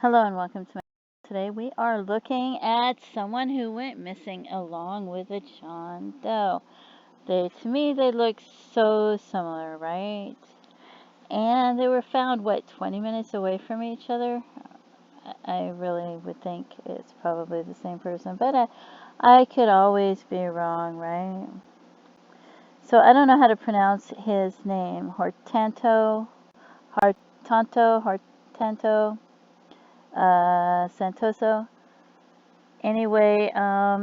Hello and welcome to my today we are looking at someone who went missing along with a John Doe. To me they look so similar, right? And they were found 20 minutes away from each other. I really would think it's probably the same person, but I could always be wrong, right? So I don't know how to pronounce his name. Hartanto Santoso. Anyway,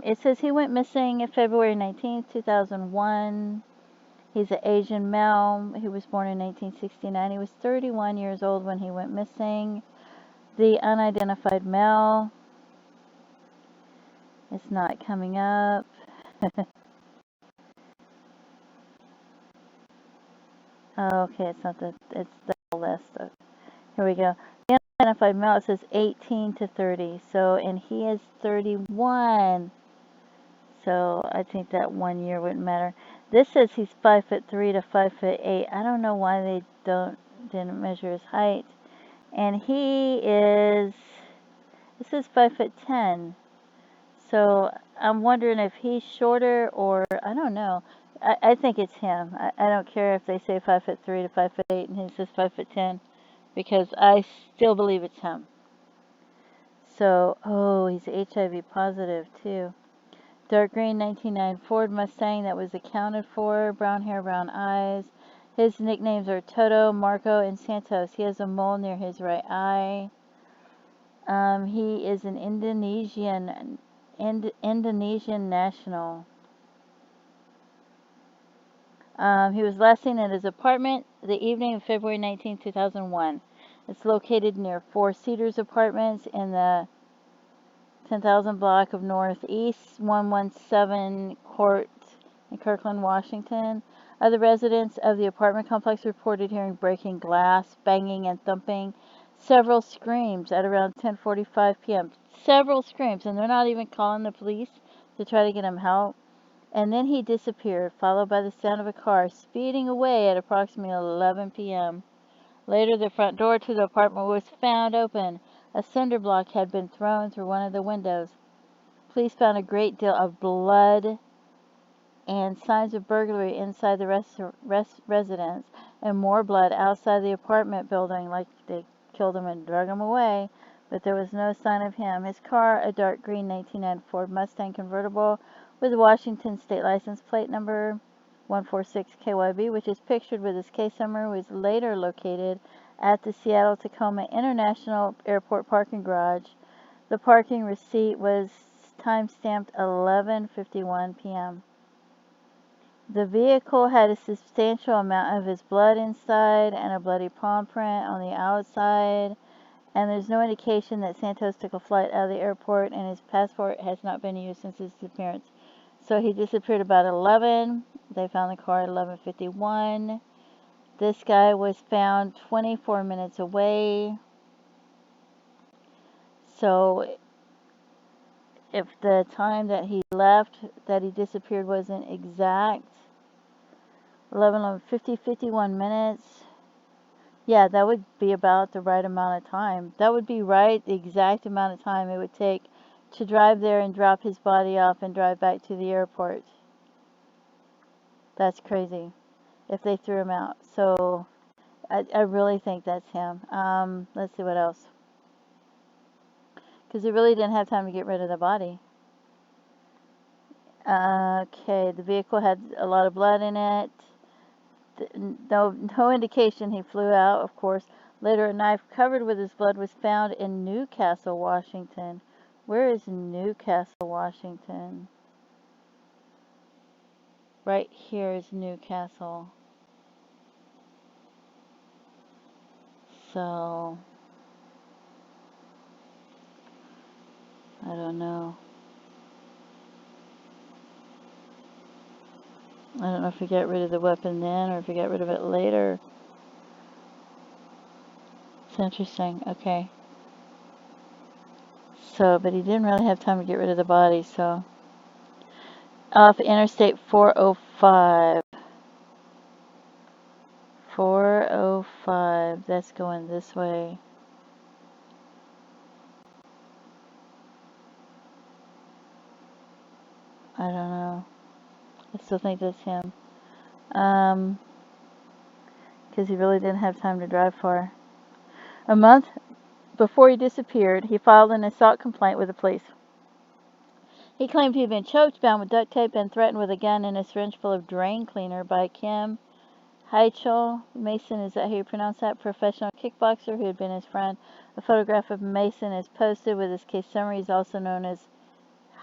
it says he went missing February 19th, 2001. He's an Asian male. He was born in 1969. He was 31 years old when he went missing. The unidentified male is not coming up. Okay, it's the list. Here we go. The unidentified male, it says 18 to 30. So, and he is 31. So I think that 1 year wouldn't matter. This says he's 5'3" to 5'8". I don't know why they didn't measure his height. And he is, this is 5'10". So I'm wondering if he's shorter or I don't know. I think it's him. I don't care if they say 5'3" to 5'8" and he says 5'10", because I still believe it's him. So, oh, he's HIV positive too. Dark green 1909 Ford Mustang that was accounted for. Brown hair, brown eyes. His nicknames are Toto, Marco, and Santos. He has a mole near his right eye. He is an Indonesian national. He was last seen at his apartment the evening of February 19, 2001. It's located near Four Cedars Apartments in the 10,000 block of Northeast 117 Court in Kirkland, Washington. Other residents of the apartment complex reported hearing breaking glass, banging, and thumping. Several screams at around 10:45 p.m. Several screams, and they're not even calling the police to try to get him help. And then he disappeared, followed by the sound of a car speeding away at approximately 11 p.m. Later, the front door to the apartment was found open. A cinder block had been thrown through one of the windows. Police found a great deal of blood and signs of burglary inside the residence, and more blood outside the apartment building, like they killed him and drug him away, but there was no sign of him. His car, a dark green 1909 Ford Mustang convertible with Washington state license plate number 146KYB, which is pictured with his case number, was later located at the Seattle-Tacoma International Airport parking garage. The parking receipt was time-stamped 11:51 p.m. The vehicle had a substantial amount of his blood inside and a bloody palm print on the outside, and there's no indication that Santos took a flight out of the airport, and his passport has not been used since his disappearance. So he disappeared about 11. They found the car at 11:51. This guy was found 24 minutes away. So if the time that he left, that he disappeared, wasn't exact, 51 minutes, yeah, that would be about the right amount of time. That would be right, the exact amount of time it would take to drive there and drop his body off and drive back to the airport. That's crazy if they threw him out. So I really think that's him. Let's see what else. Because he really didn't have time to get rid of the body. Okay, the vehicle had a lot of blood in it. No indication he flew out, of course. Later, a knife covered with his blood was found in Newcastle, Washington. Where is Newcastle, Washington? Right here is Newcastle. So, I don't know. I don't know if he got rid of the weapon then or if he got rid of it later. It's interesting. Okay. So, but he didn't really have time to get rid of the body, so. Off Interstate 405. 405. That's going this way. I don't know. I still think that's him. Because he really didn't have time to drive far. A month before he disappeared, he filed an assault complaint with the police. He claimed he had been choked, bound with duct tape, and threatened with a gun and a syringe full of drain cleaner by Kim Heichel. Mason, is that how you pronounce that? Professional kickboxer who had been his friend. A photograph of Mason is posted with his case summary. He's also known as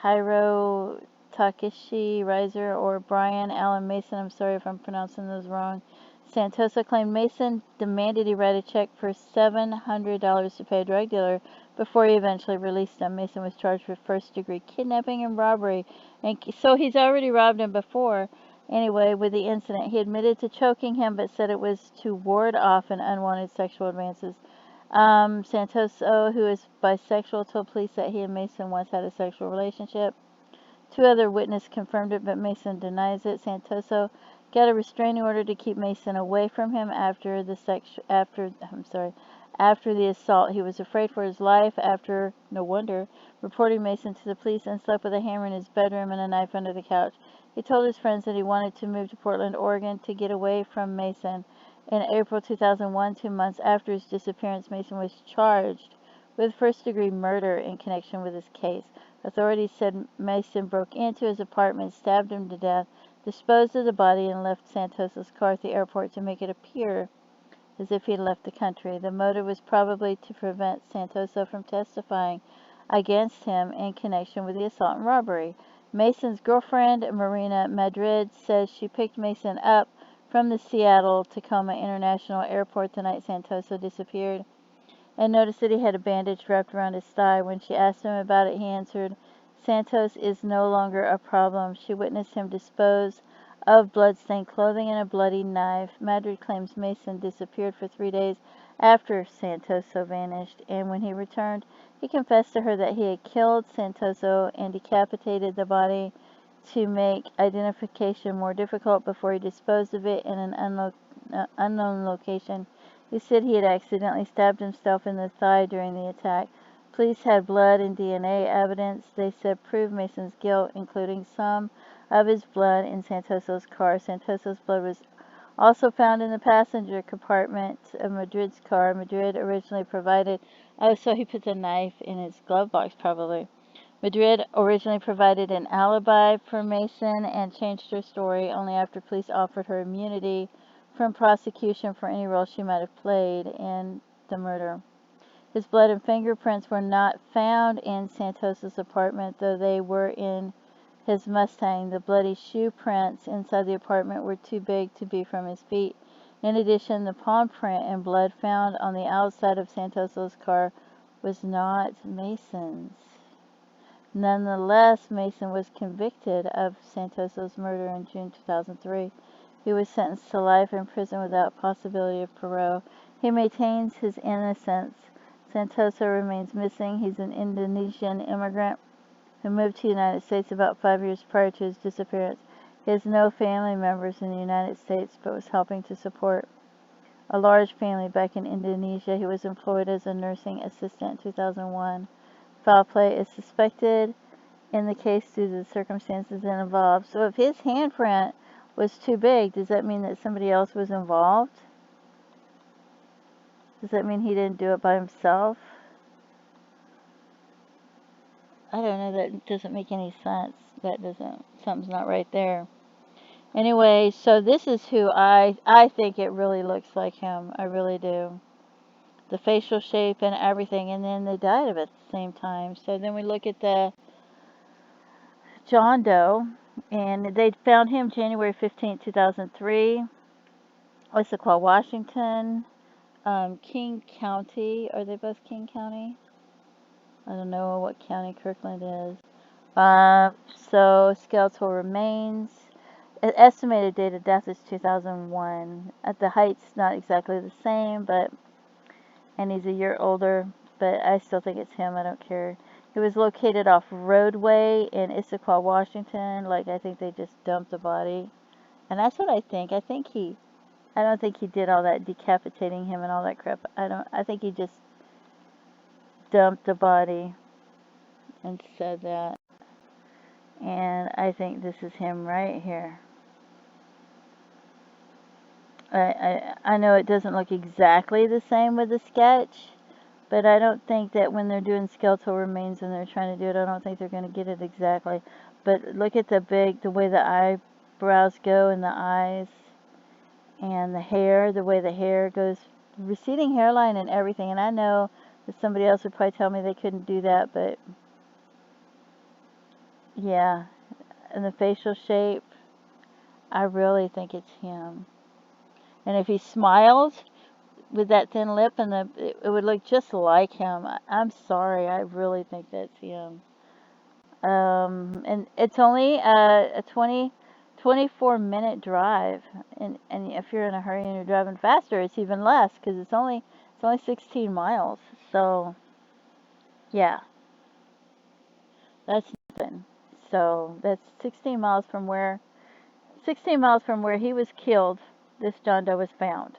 Hiro Takeshi Reiser or Brian Allen Mason. I'm sorry if I'm pronouncing those wrong. Santoso claimed Mason demanded he write a check for $700 to pay a drug dealer before he eventually released him. Mason was charged with first-degree kidnapping and robbery, and so he's already robbed him before. Anyway, with the incident, he admitted to choking him but said it was to ward off an unwanted sexual advances. Santoso, who is bisexual, told police that he and Mason once had a sexual relationship. Two other witnesses confirmed it, but Mason denies it. Santoso got a restraining order to keep Mason away from him after the assault. He was afraid for his life after, no wonder, reporting Mason to the police and slept with a hammer in his bedroom and a knife under the couch. He told his friends that he wanted to move to Portland, Oregon to get away from Mason. In April 2001, 2 months after his disappearance, Mason was charged with first-degree murder in connection with his case. Authorities said Mason broke into his apartment, stabbed him to death, disposed of the body, and left Santoso's car at the airport to make it appear as if he had left the country. The motive was probably to prevent Santoso from testifying against him in connection with the assault and robbery. Mason's girlfriend, Marina Madrid, says she picked Mason up from the Seattle-Tacoma International Airport the night Santoso disappeared and noticed that he had a bandage wrapped around his thigh. When she asked him about it, he answered, "Santos is no longer a problem." She witnessed him dispose of blood-stained clothing and a bloody knife. Madrid claims Mason disappeared for 3 days after Santoso vanished, and when he returned, he confessed to her that he had killed Santoso and decapitated the body to make identification more difficult before he disposed of it in an unknown location. He said he had accidentally stabbed himself in the thigh during the attack. Police had blood and DNA evidence they said proved Mason's guilt, including some of his blood in Santoso's car. Santoso's blood was also found in the passenger compartment of Madrid's car. Madrid originally provided, oh, so he put the knife in his glove box probably. Madrid originally provided an alibi for Mason and changed her story only after police offered her immunity from prosecution for any role she might have played in the murder. His blood and fingerprints were not found in Santoso's apartment, though they were in his Mustang. The bloody shoe prints inside the apartment were too big to be from his feet. In addition, the palm print and blood found on the outside of Santoso's car was not Mason's. Nonetheless, Mason was convicted of Santoso's murder in June 2003. He was sentenced to life in prison without possibility of parole. He maintains his innocence. Santoso remains missing. He's an Indonesian immigrant who moved to the United States about 5 years prior to his disappearance. He has no family members in the United States, but was helping to support a large family back in Indonesia. He was employed as a nursing assistant in 2001. Foul play is suspected in the case due to the circumstances involved. So if his handprint was too big, does that mean that somebody else was involved? Does that mean he didn't do it by himself? I don't know, that doesn't make any sense. Something's not right there. Anyway, so this is who I think it really looks like him. I really do. The facial shape and everything, and then they died of it at the same time. So then we look at the John Doe, and they found him January 15, 2003, Issaquah, Washington, King County. Are they both King County? I don't know what county Kirkland is. So skeletal remains. Estimated date of death is 2001. At the height's not exactly the same, and he's a year older, but I still think it's him. I don't care. He was located off roadway in Issaquah, Washington. I think they just dumped the body. And that's what I think. I don't think he did all that decapitating him and all that crap. I think he just dumped the body and said that. And I think this is him right here. I know it doesn't look exactly the same with the sketch, but I don't think that when they're doing skeletal remains and they're trying to do it, I don't think they're going to get it exactly. But look at the way the eyebrows go and the eyes and the hair, the way the hair goes, receding hairline and everything. And I know that somebody else would probably tell me they couldn't do that, but yeah, and the facial shape, I really think it's him. And if he smiles with that thin lip and it would look just like him. I'm sorry, I really think that's him. And it's only a 24-minute drive, and if you're in a hurry and you're driving faster, it's even less because it's only 16 miles. So yeah, that's nothing. So that's 16 miles from where he was killed. This John Doe was found.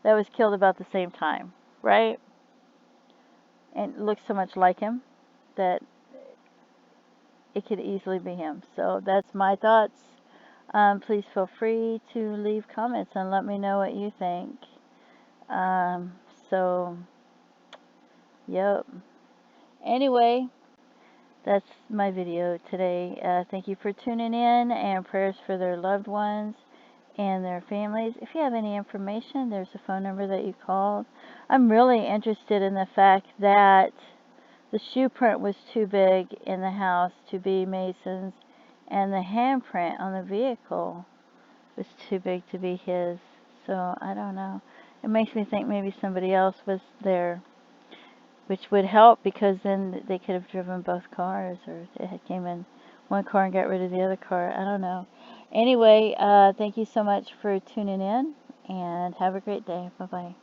That was killed about the same time, right? And looks so much like him that it could easily be him. So that's my thoughts. Please feel free to leave comments and let me know what you think. Um, so, yep. Anyway, that's my video today. Thank you for tuning in, and prayers for their loved ones and their families. If you have any information, there's a phone number that you called. I'm really interested in the fact that the shoe print was too big in the house to be Mason's, and the handprint on the vehicle was too big to be his. So I don't know. It makes me think maybe somebody else was there, which would help because then they could have driven both cars, or they had came in one car and got rid of the other car. I don't know. Anyway, thank you so much for tuning in, and have a great day. Bye-bye.